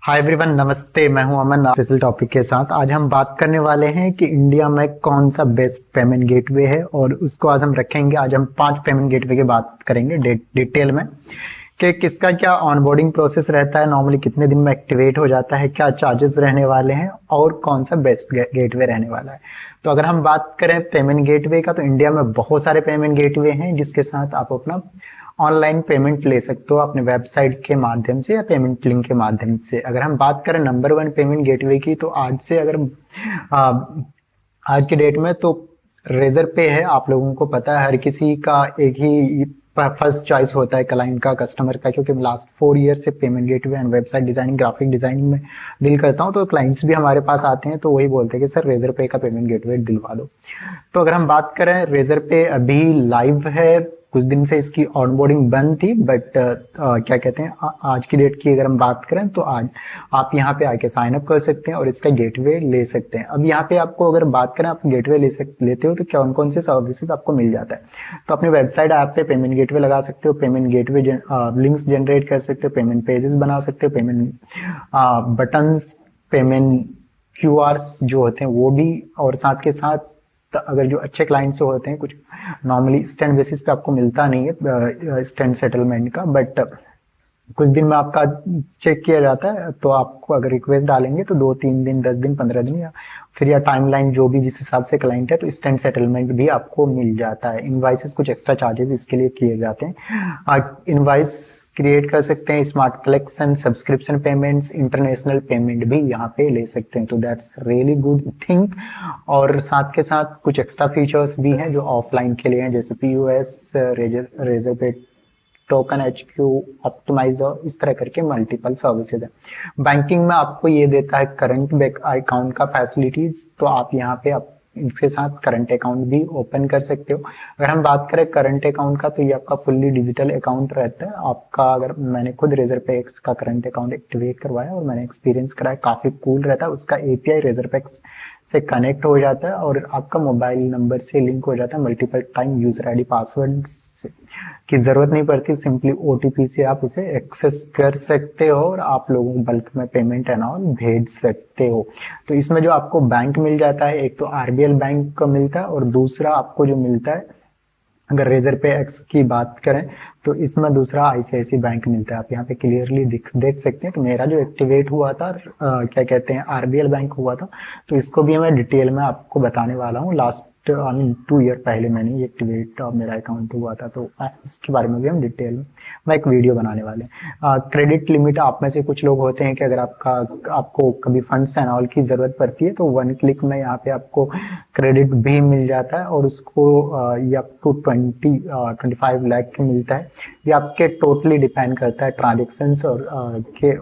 Hi everyone, नमस्ते। मैं हूं अमन स्पेशल टॉपिक के साथ। आज हम बात करने वाले हैं कि इंडिया में कौन सा बेस्ट पेमेंट गेटवे है और उसको आज हम रखेंगे। आज हम 5 पेमेंट गेटवे की बात करेंगे डिटेल में कि किसका क्या ऑनबोर्डिंग प्रोसेस रहता है, नॉर्मली कितने दिन में एक्टिवेट हो जाता है, क्या चार्जेस रहने वाले हैं और कौन सा बेस्ट गेटवे रहने वाला है। तो अगर हम बात करें पेमेंट गेटवे का, तो इंडिया में बहुत सारे पेमेंट गेटवे हैं जिसके साथ आप अपना ऑनलाइन पेमेंट ले सकते हो अपने वेबसाइट के माध्यम से या पेमेंट लिंक के माध्यम से। अगर हम बात करें नंबर 1 पेमेंट गेटवे की, तो आज से अगर आ, आज के डेट में तो रेजर पे है। आप लोगों को पता है हर किसी का एक ही फर्स्ट चॉइस होता है क्लाइंट का, कस्टमर का, क्योंकि लास्ट 4 ईयर से payment gateway and website designing, graphic designing में डील करता हूं। तो क्लाइंट्स भी हमारे पास आते हैं तो वही बोलते हैं कि सर रेजर पे का पेमेंट गेटवे दिलवा दो। तो अगर हम बात करें, रेजर पे अभी लाइव है। कुछ दिन से इसकी ऑनबोर्डिंग बंद थी, बट क्या कहते हैं, आज की डेट की अगर हम बात करें तो आज आप यहाँ पे आके साइन अप कर सकते हैं और इसका गेटवे ले सकते हैं। अब यहाँ पे आपको अगर बात करें, आप गेटवे लेते हो तो कौन कौन से सर्विसेज आपको मिल जाता है। तो अपनी वेबसाइट ऐप पे पेमेंट गेटवे लगा सकते हो, पेमेंट गेटवे लिंक्स जनरेट कर सकते हो, पेमेंट पेजेस बना सकते हो, पेमेंट बटन्स, पेमेंट क्यूआरस जो होते हैं वो भी, और साथ के साथ अगर जो अच्छे क्लाइंट्स होते हैं, कुछ नॉर्मली स्टैंड बेसिस पे आपको मिलता नहीं है स्टैंड सेटलमेंट का, बट कुछ दिन में आपका चेक किया जाता है। तो आपको अगर रिक्वेस्ट डालेंगे तो 2-3 दिन, 10 दिन, 15 दिन या फिर या टाइमलाइन जो भी जिस हिसाब से क्लाइंट है, तो स्टैंड सेटलमेंट भी आपको मिल जाता है। इनवाइसेस कुछ एक्स्ट्रा चार्जेस इसके लिए किए जाते हैं। इनवाइस क्रिएट कर सकते हैं, smart collection, subscription payments, international payment भी यहाँ पे ले सकते हैं। तो दैट्स रियली गुड थिंग। और साथ के साथ कुछ एक्स्ट्रा फीचर्स भी हैं जो ऑफलाइन के लिए हैं, जैसे पीओएस, रेजर पे टोकन, एचक्यू, ऑप्टिमाइजर, इस तरह करके मल्टीपल सर्विसेज है। बैंकिंग में आपको ये देता है करंट अकाउंट का फैसिलिटीज, तो आप यहाँ पे आप इसके साथ करंट अकाउंट भी ओपन कर सकते हो। अगर हम बात करें करंट अकाउंट का, तो ये आपका फुल्ली डिजिटल अकाउंट रहता है आपका। अगर मैंने खुद रेजर पे एक्स का करंट अकाउंट एक्टिवेट करवाया और मैंने एक्सपीरियंस कराया, काफी कूल रहता है। उसका एपीआई रेजर पे एक्स से कनेक्ट हो जाता है और आपका मोबाइल नंबर से लिंक हो जाता है। Multiple time user ID password की जरूरत नहीं पड़ती, सिंपली ओटीपी से आप उसे एक्सेस कर सकते हो और आप लोगों को बल्क में पेमेंट एंड ऑल भेज सकते हो। तो इसमें जो आपको बैंक मिल जाता है, एक तो आरबीएल बैंक का मिलता है और दूसरा आपको जो मिलता है, अगर रेजर पे एक्स की बात करें तो इसमें दूसरा आईसीआईसी बैंक मिलता है। आप यहाँ पे क्लियरली देख सकते हैं। तो मेरा जो एक्टिवेट हुआ था क्या कहते हैं, आरबीएल बैंक हुआ था, तो इसको भी मैं डिटेल में आपको बताने वाला हूँ। लास्ट 2 ईयर पहले मैंने ये एक्टिवेट मेरा अकाउंट हुआ था, तो इसके बारे में भी हम डिटेल में मैं एक वीडियो बनाने वाले हैं। क्रेडिट लिमिट, आप में से कुछ लोग होते हैं कि अगर आपको कभी फंड्स एंड ऑल की जरूरत पड़ती है तो 1 क्लिक में यहाँ पे आपको क्रेडिट भी मिल जाता है और उसको ये अप टू 25 लाख मिलता है। ये आपके टोटली डिपेंड करता है ट्रांजेक्शन्स और के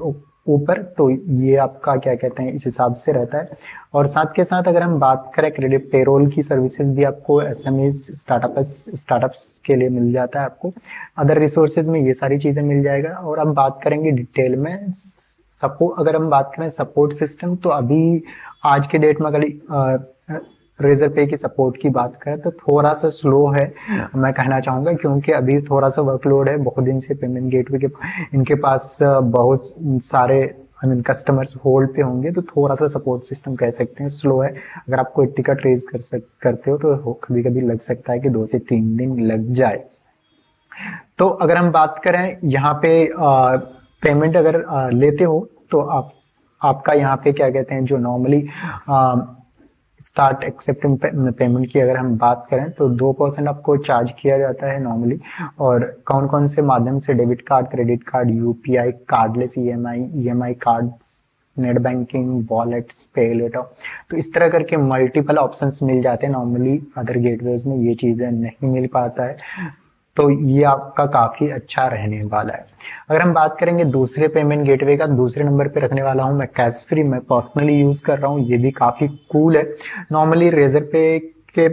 ऊपर। तो ये आपका क्या कहते हैं, इस हिसाब से रहता है। और साथ के साथ अगर हम बात करें क्रेडिट पेरोल की सर्विसेज भी आपको एसएमईज स्टार्टअप्स के लिए मिल जाता है। आपको अदर रिसोर्सेज में ये सारी चीजें मिल जाएगा। और अब बात करेंगे डिटेल में सपोर्ट। अगर हम बात करें सपोर्ट सिस्टम, तो अभी आज के डेट में अगर रेजर पे की सपोर्ट की बात करें तो थोड़ा सा स्लो है, मैं कहना चाहूंगा, क्योंकि अभी थोड़ा सा वर्कलोड है। बहुत दिन से पेमेंट गेटवे के इनके पास बहुत सारे कस्टमर्स होल्ड पे होंगे, तो थोड़ा सा सपोर्ट सिस्टम कह सकते हैं स्लो है। अगर आप कोई टिकट रेज करते हो तो कभी कभी लग सकता है कि 2 से 3 दिन लग जाए। तो अगर हम बात करें यहाँ पे पेमेंट अगर लेते हो तो आपका यहाँ पे क्या कहते हैं, जो नॉर्मली स्टार्ट एक्सेप्टिंग पेमेंट की अगर हम बात करें तो 2% आपको चार्ज किया जाता है नॉर्मली। और कौन कौन से माध्यम से, debit card, credit card, UPI, cardless EMI card, net banking, wallets, पे लेटर, तो इस तरह करके मल्टीपल ऑप्शंस मिल जाते हैं। नॉर्मली अदर गेटवेज में ये चीजें नहीं मिल पाता है, तो ये आपका काफी अच्छा रहने वाला है। अगर हम बात करेंगे दूसरे पेमेंट गेटवे का, दूसरे नंबर पे रखने वाला हूं मैं कैश फ्री। मैं पर्सनली यूज कर रहा हूं, ये भी काफी कूल है। नॉर्मली रेजर पे के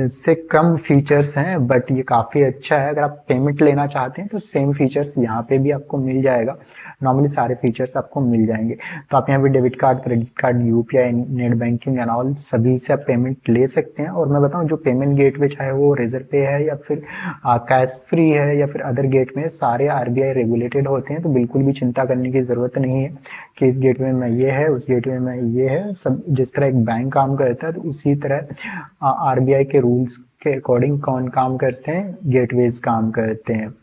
से कम फीचर्स हैं, बट ये काफी अच्छा है। अगर आप पेमेंट लेना चाहते हैं तो सेम फीचर्स यहाँ पे भी आपको मिल जाएगा। नॉर्मली सारे फीचर्स आपको मिल जाएंगे। तो आप यहाँ पे debit card, credit card, UPI, net banking and all सभी से आप पेमेंट ले सकते हैं। और मैं बताऊं जो पेमेंट गेटवे चाहे वो रेजर पे है या फिर कैश फ्री है या फिर अदर गेटवे, सारे आरबीआई रेगुलेटेड होते हैं। तो बिल्कुल भी चिंता करने की जरूरत नहीं है कि इस गेटवे में ये है, उस गेटवे में ये है। सब जिस तरह एक बैंक काम करता है तो उसी तरह आरबीआई के रूल्स के अकॉर्डिंग कौन काम करते हैं, गेटवेज काम करते हैं।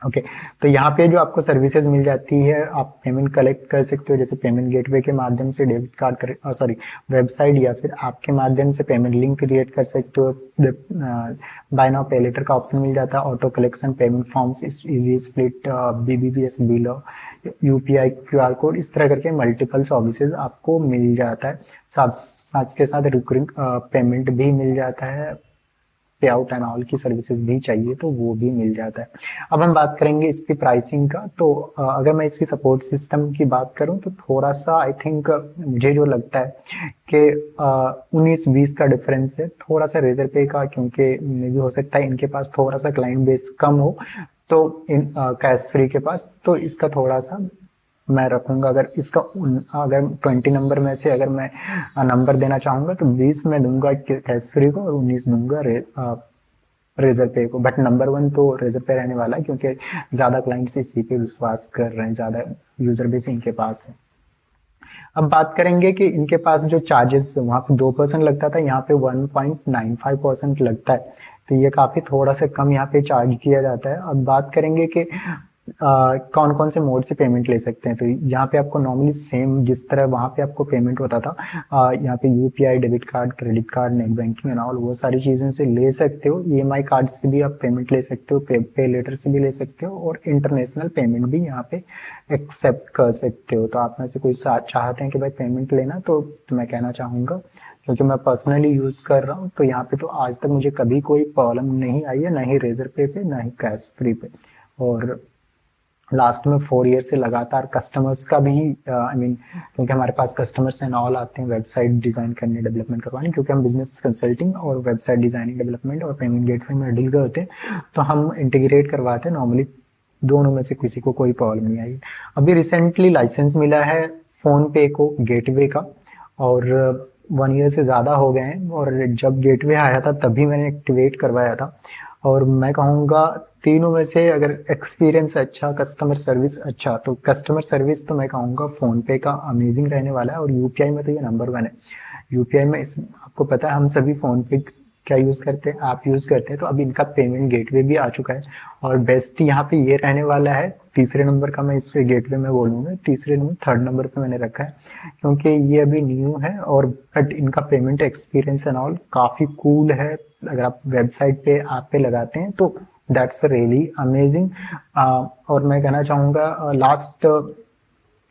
ओके तो यहाँ पे जो आपको सर्विसेज मिल जाती है, आप पेमेंट कलेक्ट कर सकते हो जैसे पेमेंट गेटवे के माध्यम से, डेबिट कार्ड वेबसाइट या फिर आपके माध्यम से पेमेंट लिंक क्रिएट कर सकते हो। बाय नाउ पे लेटर का ऑप्शन मिल जाता है, auto collection, payment forms, easy split, BBPS bill, UPI, QR code, इस तरह करके मल्टीपल सर्विसेज आपको मिल जाता है। साथ के साथ रिकरिंग पेमेंट भी मिल जाता है, पे आउट एंड ऑल की सर्विसेज भी चाहिए तो वो भी मिल जाता है। अब हम बात करेंगे इसकी प्राइसिंग का। तो अगर मैं इसकी सपोर्ट सिस्टम की बात करूं तो थोड़ा सा आई थिंक मुझे जो लगता है कि 19-20 का डिफरेंस है थोड़ा सा रेजर पे का, क्योंकि मे भी हो सकता है इनके पास थोड़ा सा क्लाइंट बेस कम हो तो इन कैश फ्री के पास, तो इसका थोड़ा सा मैं रखूंगा। अगर इसका अगर 20 नंबर में से अगर मैं नंबर देना चाहूंगा तो 20 में दूंगा कैश फ्री को और 19 दूंगा रेजर पे को। बट नंबर 1 तो रेजर पे रहने वाला है क्योंकि ज्यादा क्लाइंट्स इसी पे विश्वास कर रहे हैं, ज्यादा यूजर बेस इनके पास है। अब बात करेंगे कि इनके पास जो चार्जेस वहां पे 2% लगता था, यहाँ पे 1.95% लगता है। तो ये काफी थोड़ा सा कम यहाँ पे चार्ज किया जाता है। अब बात करेंगे कि कौन कौन से मोड से पेमेंट ले सकते हैं। तो यहाँ पे आपको नॉर्मली सेम जिस तरह वहां पे आपको पेमेंट होता था, यहाँ पे UPI, debit card, credit card, net banking and all वो सारी चीजें से ले सकते हो। ईएमआई कार्ड से भी आप पेमेंट ले सकते हो, पे लेटर से भी ले सकते हो और इंटरनेशनल पेमेंट भी यहाँ पे एक्सेप्ट कर सकते हो। तो आप में से कोई चाहते हैं कि भाई पेमेंट लेना, तो मैं कहना चाहूंगा क्योंकि मैं पर्सनली यूज कर रहा हूँ तो यहाँ पे तो आज तक मुझे कभी कोई प्रॉब्लम नहीं आई है, ना ही रेजर पे ना ही कैश फ्री पे। और लास्ट में 4 ईयर से लगातार कस्टमर्स का भी क्योंकि हमारे पास कस्टमर्स एंड ऑल आते हैं वेबसाइट डिजाइन करने, डेवलपमेंट करवाने, क्योंकि हम बिजनेस कंसल्टिंग और वेबसाइट डिजाइनिंग, डेवलपमेंट और पेमेंट गेटवे में डील करते हैं, तो हम इंटीग्रेट करवाते हैं। नॉर्मली दोनों में से किसी को कोई प्रॉब्लम नहीं आई। अभी रिसेंटली लाइसेंस मिला है फोन पे को गेटवे का और 1 ईयर से ज्यादा हो गए हैं। और जब गेटवे आया था तभी मैंने एक्टिवेट करवाया था। और मैं कहूँगा तीनों में से अगर एक्सपीरियंस अच्छा, कस्टमर सर्विस अच्छा, तो कस्टमर सर्विस तो मैं कहूँगा फोन पे का अमेजिंग रहने वाला है। और यूपीआई में तो ये नंबर 1 है। यूपीआई में आपको पता है हम सभी फोन पे क्या यूज करते हैं, ऐप यूज करते हैं, तो अब इनका पेमेंट गेटवे भी आ चुका है। और बेस्ट यहाँ पे ये रहने वाला है, तीसरे नंबर का मैं इस पे गेटवे में बोलूंगा, तीसरे नंबर 3rd नंबर पे मैंने रखा है क्योंकि ये अभी न्यू है। और बट इनका पेमेंट एक्सपीरियंस एंड ऑल काफी कूल है। अगर आप वेबसाइट पे ऐप पे लगाते हैं तो दैट्स रियली अमेजिंग। और मैं कहना चाहूंगा लास्ट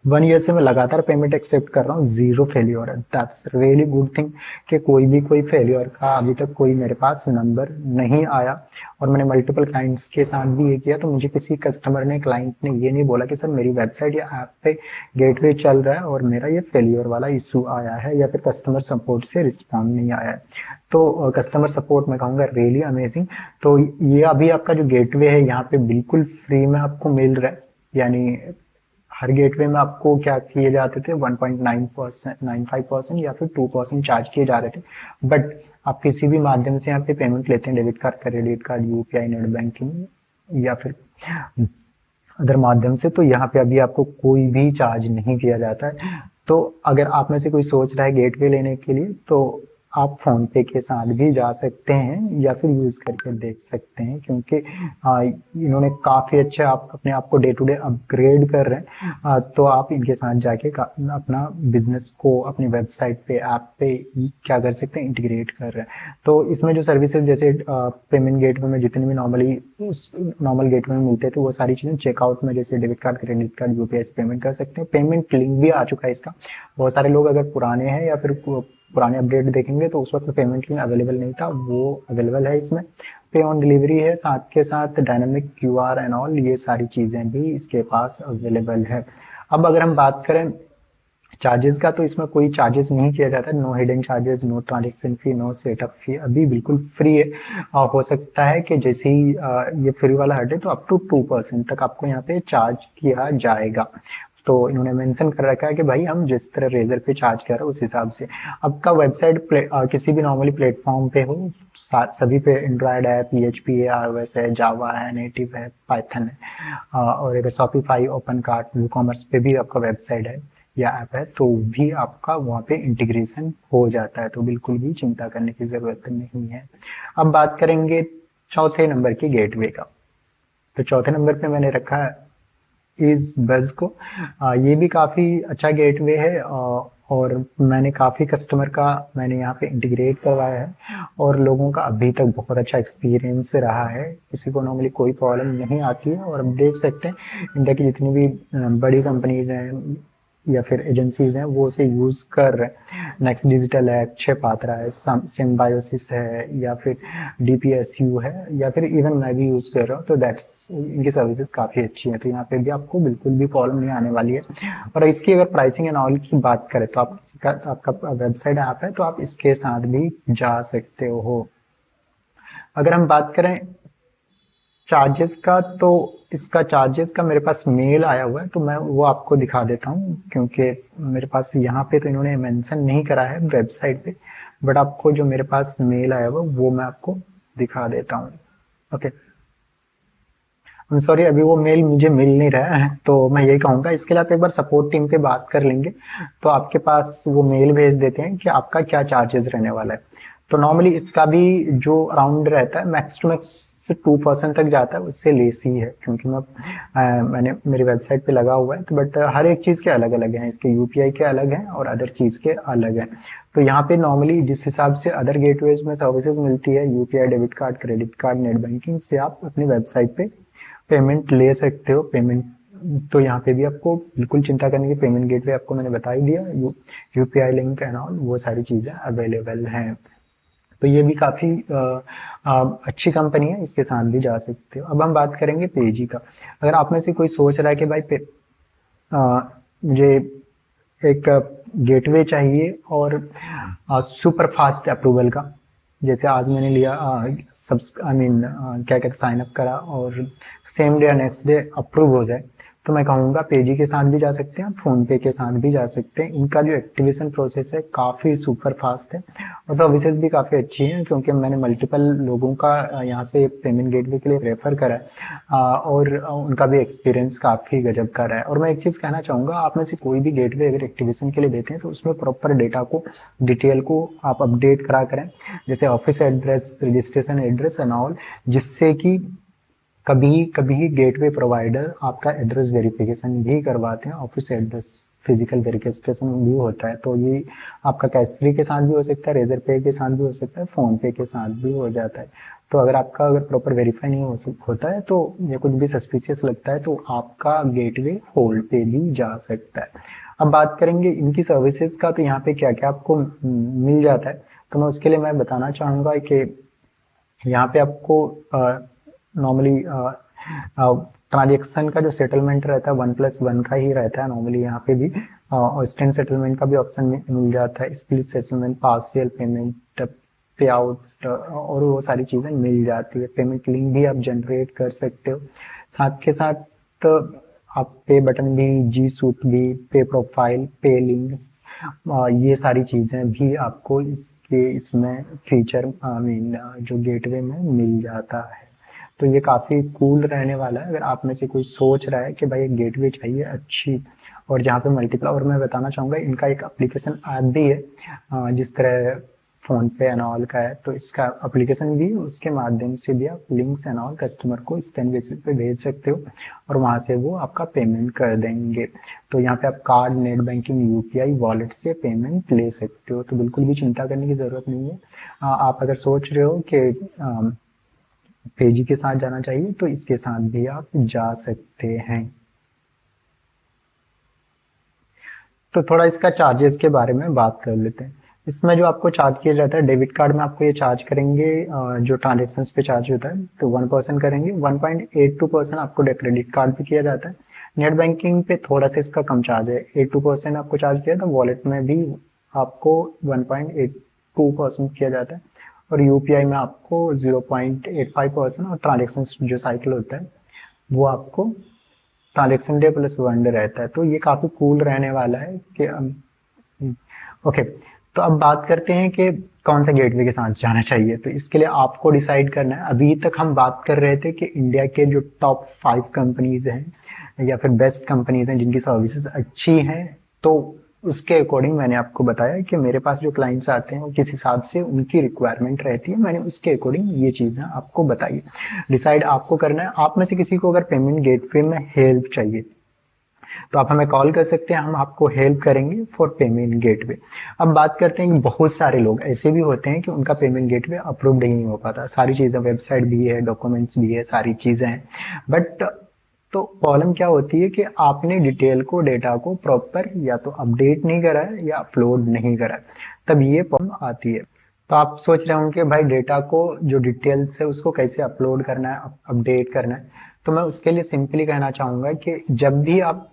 1 ईयर से मैं लगातार पेमेंट एक्सेप्ट कर रहा हूँ, 0 फेल्योर है। दैट्स रियली गुड थिंग कि कोई फेल्योर का अभी तक कोई मेरे पास नंबर नहीं आया। और मैंने मल्टीपल क्लाइंट्स के साथ भी ये किया, तो मुझे किसी कस्टमर ने, क्लाइंट ने ये नहीं बोला कि सर मेरी वेबसाइट या ऐप पे गेटवे चल रहा है और मेरा ये फेल्योर वाला इशू आया है या फिर कस्टमर सपोर्ट से रिस्पॉन्ड नहीं आया है। तो कस्टमर सपोर्ट मैं कहूँगा रियली अमेजिंग। तो ये अभी आपका जो गेटवे है यहाँ पे बिल्कुल फ्री में आपको मिल रहा है। यानी हर गेटवे में आपको क्या किए जाते थे, 1.95% या फिर 2% चार्ज किए जा रहे थे। बट आप किसी भी माध्यम से यहाँ पे पेमेंट लेते हैं, debit card, credit card, UPI, net banking या फिर अदर माध्यम से, तो यहाँ पे अभी आपको कोई भी चार्ज नहीं किया जाता है। तो अगर आप में से कोई सोच रहा है गेटवे लेने के लिए तो आप फोन पे के साथ भी जा सकते हैं या फिर यूज करके देख सकते हैं, क्योंकि इन्होंने काफी अच्छे अपने आप को डे टू डे अपग्रेड कर रहे हैं। तो आप इनके साथ जाके अपना बिजनेस को अपनी वेबसाइट पे, ऐप पे क्या कर सकते हैं, इंटीग्रेट कर रहे हैं। तो इसमें जो सर्विसेज जैसे पेमेंट गेटवे में जितने भी नॉर्मल गेटवे में मिलते थे वो सारी चीजें चेकआउट में, जैसे debit card, credit card, UPI से पेमेंट कर सकते हैं। पेमेंट लिंक भी आ चुका है इसका। बहुत सारे लोग अगर पुराने हैं या फिर पुराने अपडेट देखेंगे तो उस वक्त पेमेंट लिंक अवेलेबल नहीं था, वो अवेलेबल है इसमें। पे ऑन डिलीवरी है, साथ के साथ डायनामिक क्यूआर एंड ऑल, ये सारी चीजें भी इसके पास अवेलेबल है। अब अगर हम बात करें चार्जेस का तो इसमें कोई चार्जेस नहीं किया जाता, no hidden charges, no transaction fee, no setup fee, अभी बिल्कुल फ्री है। हो सकता है कि जैसे ही ये फ्री वाला हटे तो अप टू 2% तक आपको यहाँ पे चार्ज किया जाएगा। तो इन्होंने मेंशन कर रखा है कि भाई हम जिस तरह रेजर पे चार्ज कर रहे हैं उस हिसाब से। आपका वेबसाइट किसी भी नॉर्मली प्लेटफॉर्म पे हो, सभी पे एंड्रॉयड है, PHP है, iOS है, जावा है, नेटिव है, पाइथन है, और अगर शॉपिफाई, ओपन कार्ट, वूकॉमर्स पे भी आपका वेबसाइट है या ऐप है तो भी आपका वहाँ पे इंटीग्रेशन हो जाता है, तो बिल्कुल भी चिंता करने की जरूरत नहीं है। अब बात करेंगे चौथे नंबर की गेटवे का। तो चौथे नंबर पे मैंने रखा है इस बज को। ये भी काफ़ी अच्छा गेटवे है, और मैंने काफ़ी कस्टमर का मैंने यहाँ पे इंटीग्रेट करवाया है और लोगों का अभी तक बहुत अच्छा एक्सपीरियंस रहा है, किसी को नॉर्मली कोई प्रॉब्लम नहीं आती है। और अब देख सकते हैं इंडिया की जितनी भी बड़ी कंपनीज हैं या फिर एजेंसीज हैं वो उसे यूज़ कर रहे हैं। नेक्स्ट डिजिटल है, अक्षय पात्रा है, सिम्बायोसिस है, या फिर DPSU है, या फिर इवन मैं भी यूज़ कर रहा हूँ, तो दैट्स इनकी सर्विसेज काफ़ी अच्छी हैं, तो यहाँ पे भी आपको बिल्कुल भी प्रॉब्लम नहीं आने वाली है। और इसकी अगर प्राइसिंग एंड ऑल की बात करें तो आपका वेबसाइट ऐप है तो आप इसके साथ भी जा सकते हो। अगर हम बात करें चार्जेस का, तो इसका चार्जेस का मेरे पास मेल आया हुआ है, तो मैं वो आपको दिखा देता हूँ, क्योंकि मेरे पास यहाँ पे तो इन्होंने मेंशन नहीं करा है वेबसाइट पे, बट आपको जो मेरे पास मेल आया हुआ वो मैं आपको दिखा देता हूँ। ओके, I'm सॉरी, अभी वो मेल मुझे मिल नहीं रहा है, तो मैं यही कहूँगा इसके लिए आप एक बार सपोर्ट टीम पे बात कर लेंगे तो आपके पास वो मेल भेज देते हैं कि आपका क्या चार्जेस रहने वाला है। तो नॉर्मली इसका भी जो अराउंड रहता है मैक्स टू मैक्स 2% तक जाता है, उससे लेस ही है, क्योंकि मैंने मेरी वेबसाइट पे लगा हुआ है। तो बट हर एक चीज़ के अलग अलग हैं, इसके UPI के अलग हैं और अदर चीज़ के अलग हैं। तो यहाँ पे नॉर्मली जिस हिसाब से अदर गेटवेज में सर्विसेज मिलती है, UPI, debit card, credit card, net banking से आप अपनी वेबसाइट पे पेमेंट ले सकते हो। पेमेंट तो यहाँ पे भी आपको बिल्कुल चिंता करने की, पेमेंट गेटवे आपको मैंने बता ही दिया, UPI लिंक एंड ऑल वो सारी चीज़ें अवेलेबल हैं। तो ये भी काफ़ी अच्छी कंपनी है, इसके साथ भी जा सकते हो। अब हम बात करेंगे पेजी का। अगर आप में से कोई सोच रहा है कि भाई मुझे एक गेटवे चाहिए और सुपर फास्ट अप्रूवल का, जैसे आज मैंने लिया क्या कहते साइन अप करा और सेम डे या नेक्स्ट डे अप्रूव हो जाए, तो मैं कहूँगा पेजी के साथ भी जा सकते हैं, फोन पे के साथ भी जा सकते हैं। इनका जो एक्टिवेशन प्रोसेस है काफ़ी सुपर फास्ट है और सर्विसेज भी काफ़ी अच्छी हैं, क्योंकि मैंने मल्टीपल लोगों का यहाँ से पेमेंट गेटवे के लिए रेफर करा है और उनका भी एक्सपीरियंस काफ़ी गजब का रहा है। और मैं एक चीज़ कहना चाहूँगा, आप में से कोई भी गेटवे अगर एक्टिवेशन के लिए देते हैं तो उसमें प्रॉपर डेटा को, डिटेल को आप अपडेट करा करें, जैसे office address, registration address and all, जिससे कि कभी कभी गेटवे प्रोवाइडर आपका एड्रेस वेरिफिकेशन भी करवाते हैं, ऑफिस एड्रेस फिजिकल वेरिफिकेशन भी होता है। तो ये आपका कैश फ्री के साथ भी हो सकता है, रेजर पे के साथ भी हो सकता है, फोन पे के साथ भी हो जाता है। तो अगर आपका प्रॉपर वेरीफाई नहीं होता है तो या कुछ भी सस्पिशियस लगता है तो आपका गेटवे होल्ड पे भी जा सकता है। अब बात करेंगे इनकी सर्विसेज का, तो यहाँ पे क्या क्या आपको मिल जाता है, तो मैं उसके लिए मैं बताना चाहूँगा कि यहाँ पे आपको नॉर्मली ट्रांजेक्शन का जो सेटलमेंट रहता है 1+1 का ही रहता है नॉर्मली यहाँ पे भी, और इंस्टेंट सेटलमेंट का भी ऑप्शन मिल जाता है, स्प्लिट सेटलमेंट, पार्शियल पेमेंट, पे आउट और वो सारी चीज़ें मिल जाती है। पेमेंट लिंक भी आप जनरेट कर सकते हो, साथ के साथ आप पे बटन भी, जी सूट भी, पे प्रोफाइल, पे लिंक्स, ये सारी चीज़ें भी आपको इसमें फीचर जो गेटवे में मिल जाता है। तो ये काफ़ी कूल रहने वाला है। अगर आप में से कोई सोच रहा है कि भाई एक गेटवे चाहिए अच्छी और जहाँ पे मल्टीपल, और मैं बताना चाहूँगा इनका एक एप्लीकेशन ऐप भी है, जिस तरह फ़ोन पे एंड ऑल का है, तो इसका एप्लीकेशन भी, उसके माध्यम से भी आप लिंक्स एंड ऑल कस्टमर को स्कैन बेसिस पे भेज सकते हो और वहाँ से वो आपका पेमेंट कर देंगे। तो यहाँ पे आप card, net banking, UPI, wallet से पेमेंट ले सकते हो, तो बिल्कुल भी चिंता करने की ज़रूरत नहीं है। आप अगर सोच रहे हो कि पेजी के साथ जाना चाहिए तो इसके साथ भी आप जा सकते हैं। तो थोड़ा इसका चार्जेस के बारे में बात कर लेते हैं। इसमें जो आपको चार्ज किया जाता है, डेबिट कार्ड में आपको ये चार्ज करेंगे, जो ट्रांजेक्शन्स पे चार्ज होता है तो 1% करेंगे, 1.82% आपको क्रेडिट कार्ड पे किया जाता है, नेट बैंकिंग पे थोड़ा सा इसका कम चार्ज है, 82% आपको चार्ज किया था, वॉलेट में भी आपको 1.82% किया जाता है, और यूपीआई में आपको 0.85%, और ट्रांजेक्शन जो साइकिल होता है वो आपको ट्रांजेक्शन डे प्लस 1 डे रहता है। तो ये काफ़ी कूल रहने वाला है कि ओके। तो अब बात करते हैं कि कौन सा गेटवे के साथ जाना चाहिए। तो इसके लिए आपको डिसाइड करना है। अभी तक हम बात कर रहे थे कि इंडिया के जो टॉप 5 कंपनीज हैं या फिर बेस्ट कंपनीज हैं जिनकी सर्विसेज अच्छी हैं, तो उसके अकॉर्डिंग मैंने आपको बताया कि मेरे पास जो क्लाइंट्स आते हैं वो किस हिसाब से उनकी रिक्वायरमेंट रहती है, मैंने उसके अकॉर्डिंग ये चीज़ें आपको बताई। डिसाइड आपको करना है। आप में से किसी को अगर पेमेंट गेटवे में हेल्प चाहिए तो आप हमें कॉल कर सकते हैं, हम आपको हेल्प करेंगे फॉर पेमेंट गेटवे। अब बात करते हैं कि बहुत सारे लोग ऐसे भी होते हैं कि उनका पेमेंट गेटवे अप्रूव्ड ही नहीं हो पाता। सारी चीज़ें, वेबसाइट भी है, डॉक्यूमेंट्स भी है, सारी चीज़ें हैं, बट तो प्रॉब्लम क्या होती है कि आपने डिटेल को, डेटा को प्रॉपर या तो अपडेट नहीं करा है या अपलोड नहीं करा है, तब ये प्रॉब्लम आती है। तो आप सोच रहे होंगे भाई डेटा को, जो डिटेल्स है उसको कैसे अपलोड करना है, अपडेट करना है। तो मैं उसके लिए सिंपली कहना चाहूँगा कि जब भी आप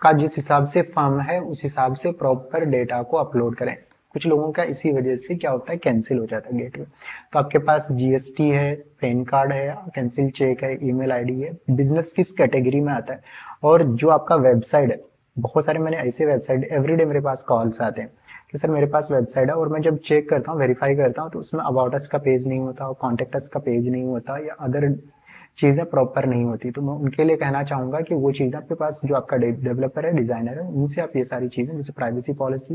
का जिस हिसाब से फर्म है उस हिसाब से प्रॉपर डेटा को अपलोड करें। कुछ लोगों का इसी वजह से क्या होता है, कैंसिल हो जाता है गेटवे। तो आपके पास जीएसटी है, पैन कार्ड है, कैंसिल चेक है, ईमेल आईडी है, बिजनेस किस कैटेगरी में आता है, और जो आपका वेबसाइट है। बहुत सारे मैंने ऐसे वेबसाइट, एवरीडे मेरे पास कॉल्स आते हैं कि सर मेरे पास वेबसाइट है, और मैं जब चेक करता हूँ, वेरीफाई करता हूँ, तो उसमें अबाउट अस का पेज नहीं होता, कॉन्टेक्ट अस का पेज नहीं होता, या अदर चीज़ें प्रॉपर नहीं होती। तो मैं उनके लिए कहना चाहूँगा कि वो चीज़ आपके पास, जो आपका डेवलपर है, डिज़ाइनर है, उनसे आप ये सारी चीज़ें, जैसे प्राइवेसी पॉलिसी,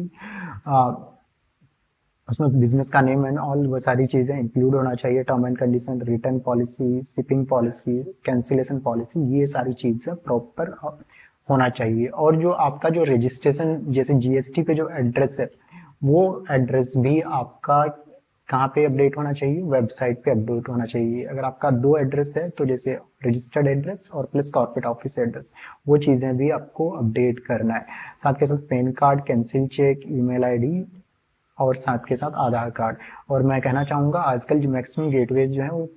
उसमें बिजनेस का नेम एंड ऑल, वो सारी चीज़ें इंक्लूड होना चाहिए, term and condition, return policy, shipping policy, cancellation policy, ये सारी चीज़ें प्रॉपर होना चाहिए। और जो आपका जो रजिस्ट्रेशन, जैसे जीएसटी पे जो एड्रेस है, वो एड्रेस भी आपका कहाँ पे अपडेट होना चाहिए, वेबसाइट पे अपडेट होना चाहिए। अगर आपका 2 एड्रेस है तो जैसे रजिस्टर्ड एड्रेस और प्लस कॉर्पोरेट ऑफिस एड्रेस, वो चीज़ें भी आपको अपडेट करना है। साथ के साथ pan card, cancel cheque, email ID, और साथ के साथ आधार कार्ड। और मैं कहना चाहूँगा आजकल जो मैक्सिमम गेटवेज जो हैं वो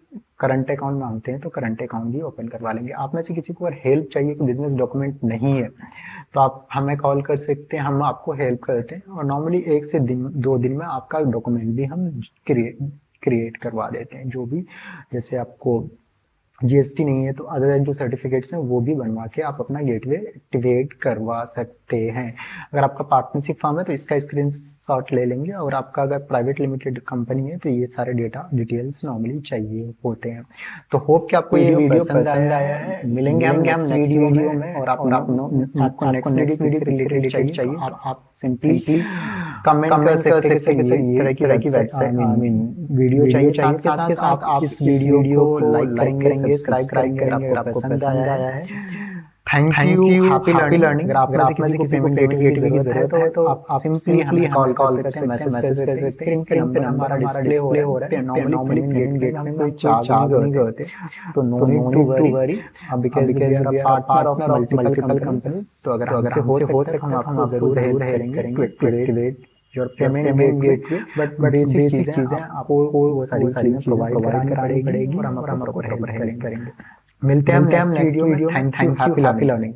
करंट अकाउंट मांगते हैं, तो करंट अकाउंट भी ओपन करवा लेंगे। आप में से किसी को अगर हेल्प चाहिए कि बिजनेस डॉक्यूमेंट नहीं है, तो आप हमें कॉल कर सकते हैं, हम आपको हेल्प करते हैं, और नॉर्मली 1 से 2 दिन में आपका डॉक्यूमेंट भी हम क्रिएट करवा देते हैं। जो भी, जैसे आपको जीएसटी नहीं है तो अदर जो सर्टिफिकेट्स हैं वो भी बनवा के आप अपना गेटवे एक्टिवेट करवा सकते हैं। अगर आपका पार्टनरशिप फर्म है तो इसका स्क्रीनशॉट ले लेंगे, और आपका अगर प्राइवेट लिमिटेड कंपनी है तो ये सारे डेटा डिटेल्स नॉर्मली चाहिए होते हैं। तो होप कि आपको ये वीडियो पसंद आया है। मिलेंगे हम नेक्स्ट वीडियो में, और आपको नेक्स्ट वीडियो से रिलेटेड चाहिए तो आप सिंपली कमेंट कर सकते हैं कि इस तरह की वेबसाइट, आई मीन वीडियो चाहिए। साथ के साथ आप इस वीडियो को लाइक करेंगे, सब्सक्राइब करेंगे अगर आपको पसंद आया है। Thank you, happy learning. अगर आप में से किसी को पेमेंट गेटवे की जरूरत है तो आप सिंपली हमें कॉल कर सकते हैं, मैसेज कर सकते हैं। स्क्रीन पे हमारा डिस्प्ले हो रहा है। नॉर्मली पेमेंट गेटवे में कोई चार्ज नहीं होते, तो no need to worry, because we are a partner of multiple companies. तो अगर हमसे हो सकता है हम आपको जरूर हेल्प करेंगे to activate your payment gateway. But basic चीजें आपको वो सारी चीजें प्रोवाइड करानी पड़ेगी, और हम आपको प्रॉपर हेल्प करेंगे। मिलते हैं हम नेक्स्ट वीडियो में। Thank you, happy learning.